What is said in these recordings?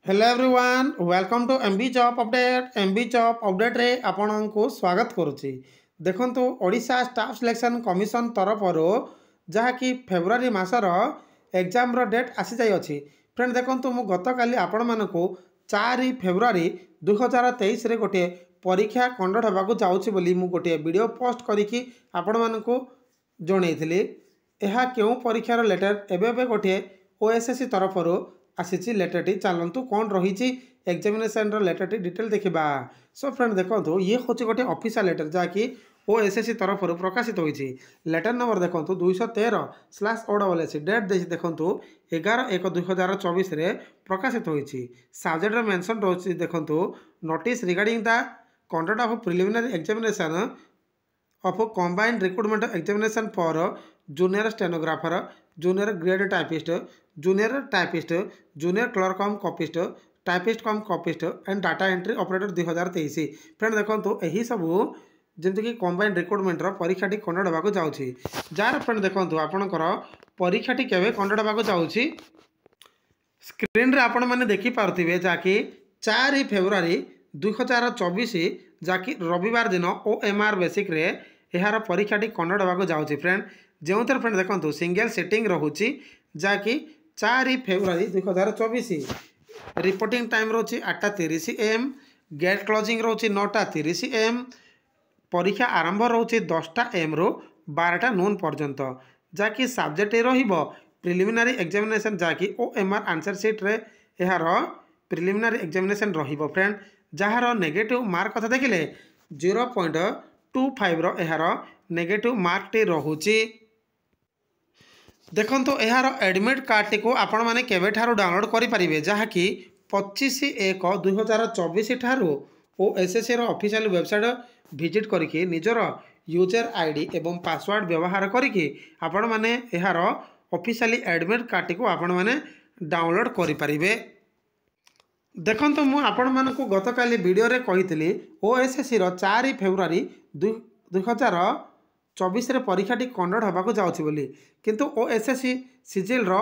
Hello everyone welcome to MB job update. MB job update रे आपन को स्वागत करुच्ची। देखंतु ओडिशा स्टाफ सिलेक्शन कमिशन तरफ जहाँकि फेब्रुआरी मासर एग्जाम रो डेट आसी जाई अछि। फ्रेंड देखंतु मु गत काली आपण मानको 4 फेब्रुआरी 2023 रे गोटे परीक्षा कंडक्ट होबाकू जाउछि बोली मु गोटे वीडियो पोस्ट करिकि आपण मानको जणैथिली। एहा केउ परीक्षार लेटर एबे गोटे ओएसएससी तरफ आसी लेटरटी चलतु कौन रही एग्जामिनेशन लेटरटी डिटेल देखा। सो फ्रेंड देखो ये हूँ गोटे ऑफिशियल लेटर जहाँकि ओएसएससी तरफ प्रकाशित होती। लेटर नंबर देखो 213/OSS डेट देखो 11/1/2024 प्रकाशित होती। सब्जेक्ट मेंशन रोचे देखो notice regarding the conduct of preliminary examination of combined recruitment examination for junior stenographer, junior grade typist, junior typist, junior clerk cum copyist, typist cum copyist and data entry operator 2023। Friend देखो यही सबू जमीक combined recruitment परीक्षाटी conduct होगा जाऊँगी। Jar friend देखो आपणकर परीक्षाटी केवे conduct होगा जाऊँगी स्क्रीन रे आपण मैंने देखिपे जहाँकि 4 फेब्रुआरी 2024 जहाँकि रविवार दिन OMR बेसिक रे यार परीक्षाटी कंडक्ट होगा जाऊँगी। फ्रेंड जो फ्रेंड देखो सिंगल सिटिंग रोचे जहाँकि 4 फेब्रुआरी 2024 रिपोर्टिंग टाइम रोचे 8:30 AM, गेट क्लोजिंग रोचे 9:30 AM, परीक्षा आरंभ रोचे 10टा AM रू 12टा नून पर्यंत। जहाँकि सब्जेक्ट रहिबो प्रिलिमिनारी एग्जामिनेशन जहाँकि OMR आंसर सीट रे यार प्रिलिमिनारी एग्जामिनेशन रहिबो। फ्रेंड जार नेगेटिव मार्क कथा देखिले 0.25 रो यार नेगेटिव मार्क टी रोचे। देखंतु यार एडमिट कार्ड टी को आपण माने केबे ठारू डाउनलोड करि परिबे जहाँकि 25/1/2024 ठारू ओएसएससी रो ऑफिशियल वेबसाइट विजिट करके निजर यूजर आईडी एवं पासवर्ड व्यवहार करके आपण माने यार ऑफिशियली एडमिट कार्ड टी को आपण माने डाउनलोड करि परिबे। देखंतु मु आपण मानकु गतकाली वीडियो रे कहितली ओएसएससी रो 4 फेब्रुआरी 2024 रे परीक्षाटी कंडक्ट होबाकू जाउछि बोली, किंतु ओएसएससी सिजिल रो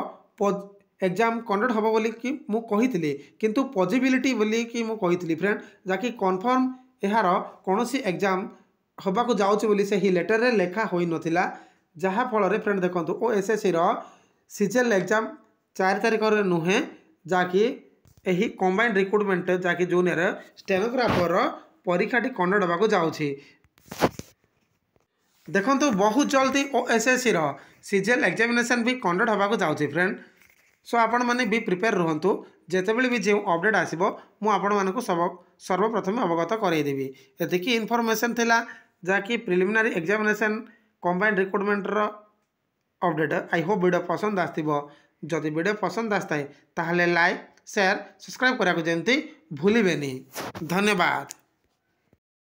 एग्जाम कंडक्ट होबो बोली कि मु कहितली, किंतु पॉसिबिलिटी बोली कि मु कहितली। फ्रेंड जाकि कन्फर्म यार कोनोसी एग्जाम होबाकू जाउछि बोली से ही लेटर रे लेखा होई नथिला। जहा फल रे फ्रेंड देखंतु ओएसएससी रो सिजिल एग्जाम 4 तारिख रे नुहे जाकि यही कंबाइंड रिक्रुटमेंट जहाँकि जूनियर स्टेनोग्राफर परीक्षाटी कंडक्ट होगा जाऊँगी। देखो बहुत जल्दी ओएसएससी रो सीजीएल एग्जामिनेशन भी कंडक्ट होगा जाऊँगी। फ्रेंड सो आपण मैंने भी प्रिपेयर रुहतु जितेबले भी जो अपडेट आसो मुझे सर्वप्रथम अवगत करदेवी। एतिकी इनफॉरमेशन थिला जहाँकि preliminary examination combined recruitment update. I hope video पसंद आसो। जदि वीडियो पसंद आसता है ताहले लाइक शेयर सब्सक्राइब करने को जमती भूलिबेनी। धन्यवाद।